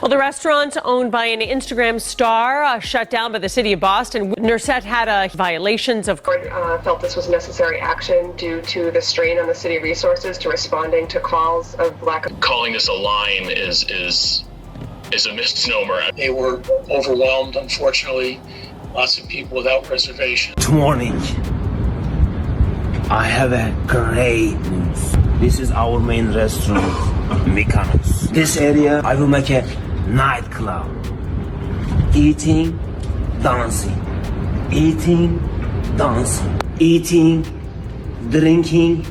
Well, the restaurant owned by an Instagram star shut down by the city of Boston. Nursett had violations of... felt this was necessary action due to the strain on the city resources to responding to calls of lack of... Calling this a line is a misnomer. They were overwhelmed, unfortunately. Lots of people without reservation. Good morning. I have a great news. This is our main restaurant, Mykonos. This area, I will make a nightclub. Eating, dancing. Eating, dancing. Eating, drinking,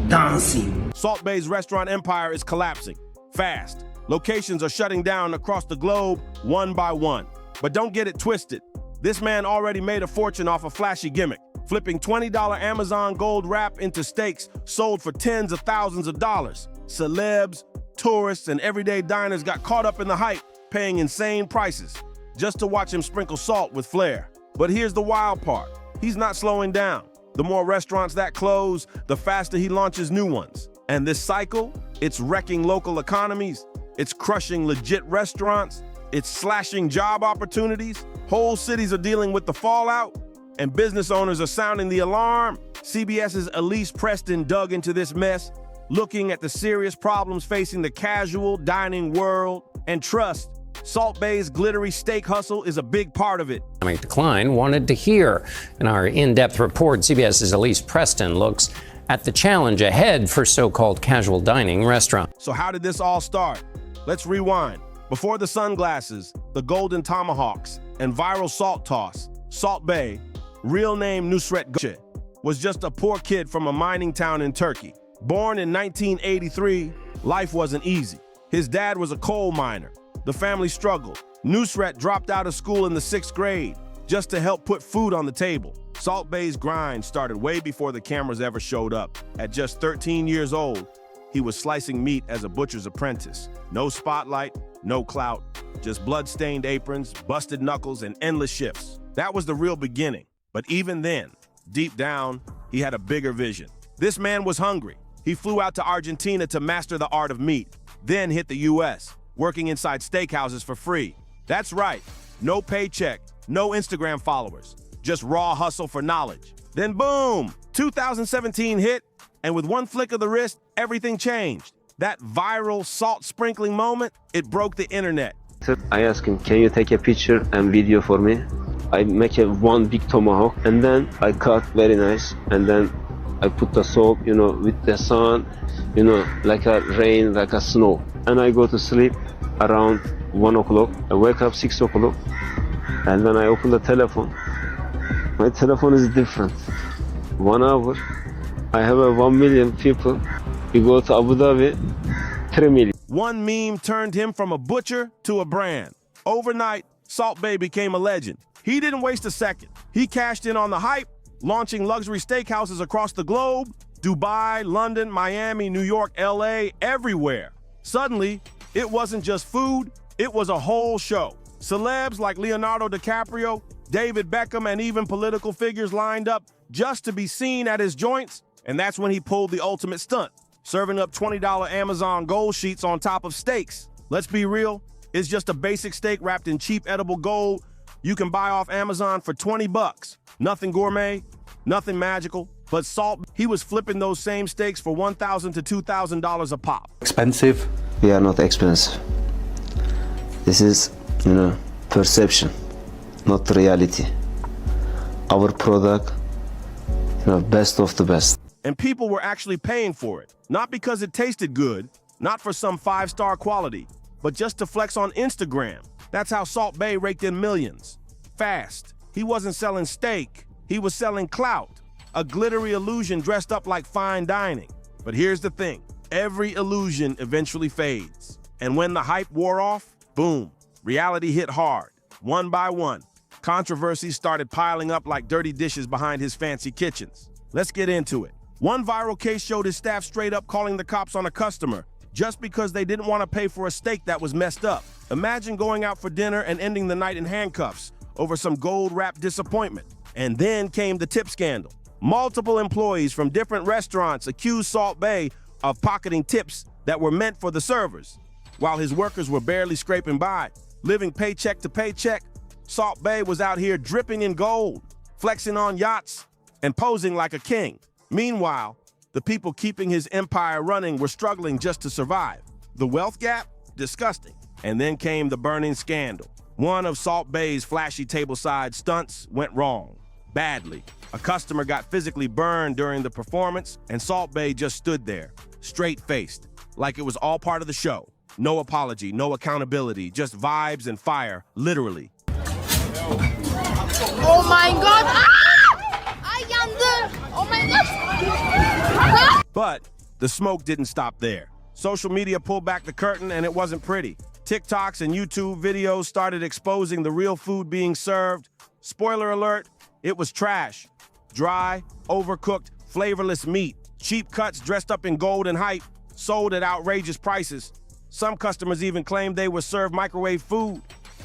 dancing. Salt Bae's restaurant empire is collapsing fast. Locations are shutting down across the globe one by one. But don't get it twisted. This man already made a fortune off a flashy gimmick, flipping $20 Amazon gold wrap into steaks sold for tens of thousands of dollars. Celebs, tourists, and everyday diners got caught up in the hype, paying insane prices just to watch him sprinkle salt with flair. But here's the wild part. He's not slowing down. The more restaurants that close, the faster he launches new ones. And this cycle, it's wrecking local economies, it's crushing legit restaurants, it's slashing job opportunities. Whole cities are dealing with the fallout, and business owners are sounding the alarm. CBS's Elise Preston dug into this mess, looking at the serious problems facing the casual dining world. And trust, Salt Bae's glittery steak hustle is a big part of it. Economic decline wanted to hear. In our in-depth report, CBS's Elise Preston looks at the challenge ahead for so-called casual dining restaurants. So how did this all start? Let's rewind. Before the sunglasses, the golden tomahawks, and viral salt toss, Salt Bae, real name Nusret Göçe, was just a poor kid from a mining town in Turkey. Born in 1983, life wasn't easy. His dad was a coal miner. The family struggled. Nusret dropped out of school in the 6th grade just to help put food on the table. Salt Bae's grind started way before the cameras ever showed up. At just 13 years old, he was slicing meat as a butcher's apprentice. No spotlight, no clout, just blood-stained aprons, busted knuckles, and endless shifts. That was the real beginning. But even then, deep down, he had a bigger vision. This man was hungry. He flew out to Argentina to master the art of meat, then hit the US, working inside steakhouses for free. That's right, no paycheck, no Instagram followers, just raw hustle for knowledge. Then boom, 2017 hit, and with one flick of the wrist, everything changed. That viral salt sprinkling moment, it broke the internet. I asked him, can you take a picture and video for me? I make one big tomahawk, and then I cut very nice, and then I put the salt, with the sun, like a rain, like a snow. And I go to sleep around 1 o'clock. I wake up 6 o'clock, and then I open the telephone. My telephone is different. 1 hour, I have 1 million people. We go to Abu Dhabi, 3 million. One meme turned him from a butcher to a brand. Overnight, Salt Bae became a legend. He didn't waste a second. He cashed in on the hype, launching luxury steakhouses across the globe, Dubai, London, Miami, New York, LA, everywhere. Suddenly, it wasn't just food, it was a whole show. Celebs like Leonardo DiCaprio, David Beckham, and even political figures lined up just to be seen at his joints, and that's when he pulled the ultimate stunt, serving up $20 Amazon gold sheets on top of steaks. Let's be real, it's just a basic steak wrapped in cheap edible gold you can buy off Amazon for 20 bucks. Nothing gourmet, nothing magical, but Salt, he was flipping those same steaks for $1,000 to $2,000 a pop. Expensive? We are not expensive. This is, perception, not reality. Our product, best of the best. And people were actually paying for it, not because it tasted good, not for some 5-star quality, but just to flex on Instagram. That's how Salt Bae raked in millions. Fast. He wasn't selling steak, he was selling clout, a glittery illusion dressed up like fine dining. But here's the thing, every illusion eventually fades. And when the hype wore off, boom, reality hit hard. One by one, controversies started piling up like dirty dishes behind his fancy kitchens. Let's get into it. One viral case showed his staff straight up calling the cops on a customer just because they didn't want to pay for a steak that was messed up. Imagine going out for dinner and ending the night in handcuffs over some gold-wrapped disappointment. And then came the tip scandal. Multiple employees from different restaurants accused Salt Bae of pocketing tips that were meant for the servers. While his workers were barely scraping by, living paycheck to paycheck, Salt Bae was out here dripping in gold, flexing on yachts, and posing like a king. Meanwhile, the people keeping his empire running were struggling just to survive. The wealth gap? Disgusting. And then came the burning scandal. One of Salt Bae's flashy tableside stunts went wrong. Badly. A customer got physically burned during the performance, and Salt Bae just stood there, straight-faced, like it was all part of the show. No apology, no accountability, just vibes and fire, literally. Oh my God! Ah! I yandı! Oh my God! But the smoke didn't stop there. Social media pulled back the curtain, and it wasn't pretty. TikToks and YouTube videos started exposing the real food being served. Spoiler alert, it was trash. Dry, overcooked, flavorless meat. Cheap cuts dressed up in gold and hype, sold at outrageous prices. Some customers even claimed they were served microwave food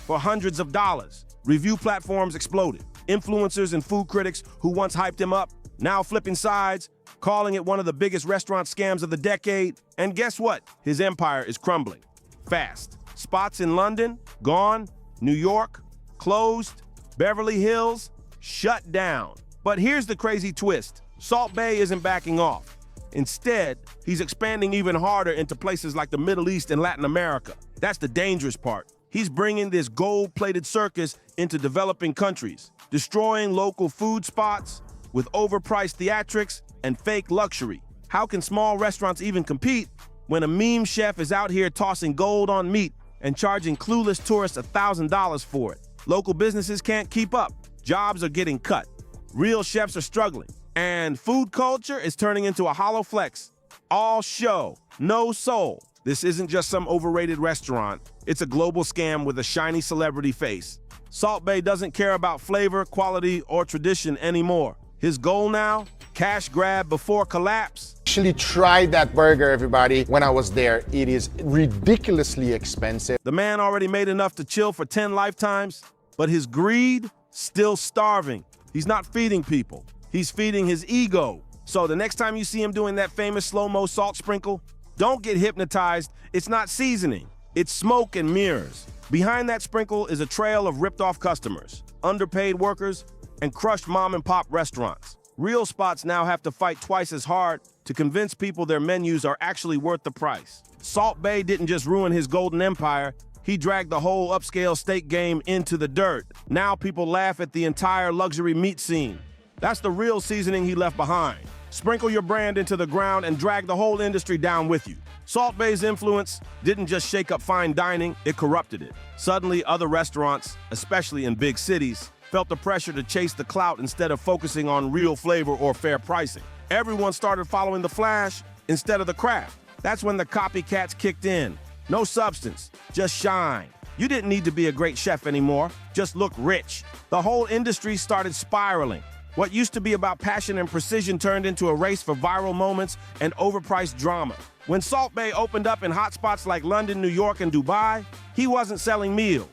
for hundreds of dollars. Review platforms exploded. Influencers and food critics who once hyped him up, now flipping sides, calling it one of the biggest restaurant scams of the decade. And guess what? His empire is crumbling. Fast. Spots in London, gone. New York, closed. Beverly Hills, shut down. But here's the crazy twist. Salt Bae isn't backing off. Instead, he's expanding even harder into places like the Middle East and Latin America. That's the dangerous part. He's bringing this gold-plated circus into developing countries, destroying local food spots with overpriced theatrics and fake luxury. How can small restaurants even compete when a meme chef is out here tossing gold on meat and charging clueless tourists $1,000 for it? Local businesses can't keep up. Jobs are getting cut. Real chefs are struggling. And food culture is turning into a hollow flex. All show, no soul. This isn't just some overrated restaurant. It's a global scam with a shiny celebrity face. Salt Bae doesn't care about flavor, quality, or tradition anymore. His goal now? Cash grab before collapse. Actually tried that burger, everybody, when I was there. It is ridiculously expensive. The man already made enough to chill for 10 lifetimes, but his greed, still starving. He's not feeding people. He's feeding his ego. So the next time you see him doing that famous slow-mo salt sprinkle, don't get hypnotized. It's not seasoning. It's smoke and mirrors. Behind that sprinkle is a trail of ripped-off customers, underpaid workers, and crushed mom-and-pop restaurants. Real spots now have to fight twice as hard to convince people their menus are actually worth the price. Salt Bae didn't just ruin his golden empire, he dragged the whole upscale steak game into the dirt. Now people laugh at the entire luxury meat scene. That's the real seasoning he left behind. Sprinkle your brand into the ground and drag the whole industry down with you. Salt Bae's influence didn't just shake up fine dining, it corrupted it. Suddenly, other restaurants, especially in big cities, felt the pressure to chase the clout instead of focusing on real flavor or fair pricing. Everyone started following the flash instead of the craft. That's when the copycats kicked in. No substance, just shine. You didn't need to be a great chef anymore, just look rich. The whole industry started spiraling. What used to be about passion and precision turned into a race for viral moments and overpriced drama. When Salt Bae opened up in hotspots like London, New York, and Dubai, he wasn't selling meals.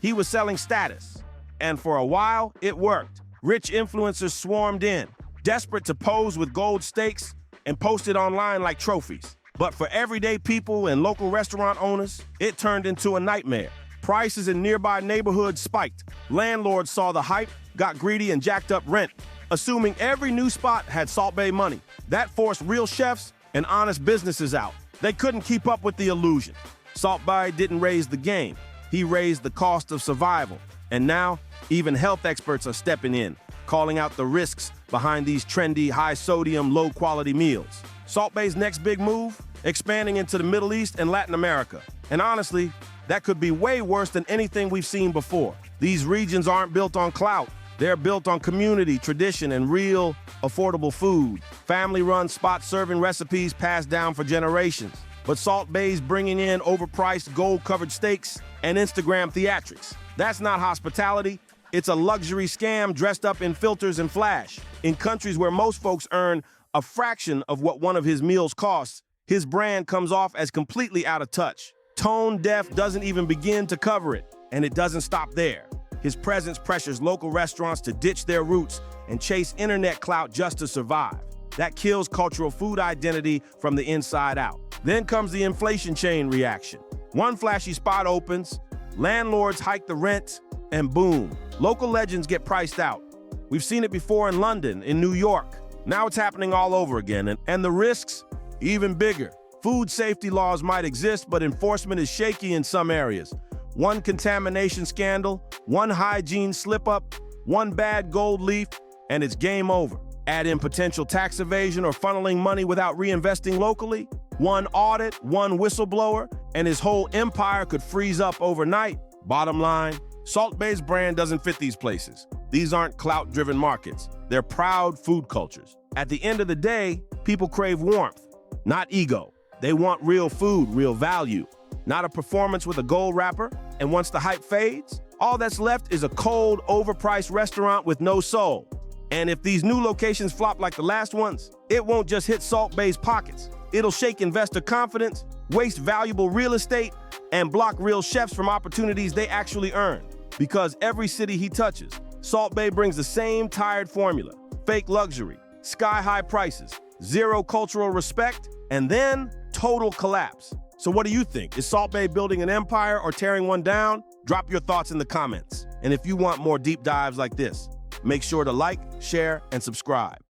He was selling status. And for a while, it worked. Rich influencers swarmed in, desperate to pose with gold stakes and post it online like trophies. But for everyday people and local restaurant owners, it turned into a nightmare. Prices in nearby neighborhoods spiked. Landlords saw the hype, got greedy, and jacked up rent, assuming every new spot had Salt Bae money. That forced real chefs and honest businesses out. They couldn't keep up with the illusion. Salt Bae didn't raise the game. He raised the cost of survival. And now, even health experts are stepping in, calling out the risks behind these trendy, high-sodium, low-quality meals. Salt Bae's next big move? Expanding into the Middle East and Latin America. And honestly, that could be way worse than anything we've seen before. These regions aren't built on clout. They're built on community, tradition, and real, affordable food. Family-run spots serving recipes passed down for generations. But Salt Bae's bringing in overpriced, gold-covered steaks and Instagram theatrics. That's not hospitality. It's a luxury scam dressed up in filters and flash. In countries where most folks earn a fraction of what one of his meals costs, his brand comes off as completely out of touch. Tone Deaf doesn't even begin to cover it, and it doesn't stop there. His presence pressures local restaurants to ditch their roots and chase internet clout just to survive. That kills cultural food identity from the inside out. Then comes the inflation chain reaction. One flashy spot opens, landlords hike the rent, and boom, local legends get priced out. We've seen it before in London, in New York. Now it's happening all over again, and the risks, even bigger. Food safety laws might exist, but enforcement is shaky in some areas. One contamination scandal, one hygiene slip-up, one bad gold leaf, and it's game over. Add in potential tax evasion or funneling money without reinvesting locally, one audit, one whistleblower, and his whole empire could freeze up overnight. Bottom line, Salt Bae's brand doesn't fit these places. These aren't clout-driven markets. They're proud food cultures. At the end of the day, people crave warmth, not ego. They want real food, real value, not a performance with a gold wrapper. And once the hype fades, all that's left is a cold, overpriced restaurant with no soul. And if these new locations flop like the last ones, it won't just hit Salt Bae's pockets. It'll shake investor confidence, waste valuable real estate, and block real chefs from opportunities they actually earned. Because every city he touches, Salt Bae brings the same tired formula: fake luxury, sky-high prices, zero cultural respect, and then total collapse. So what do you think? Is Salt Bae building an empire or tearing one down? Drop your thoughts in the comments. And if you want more deep dives like this, make sure to like, share, and subscribe.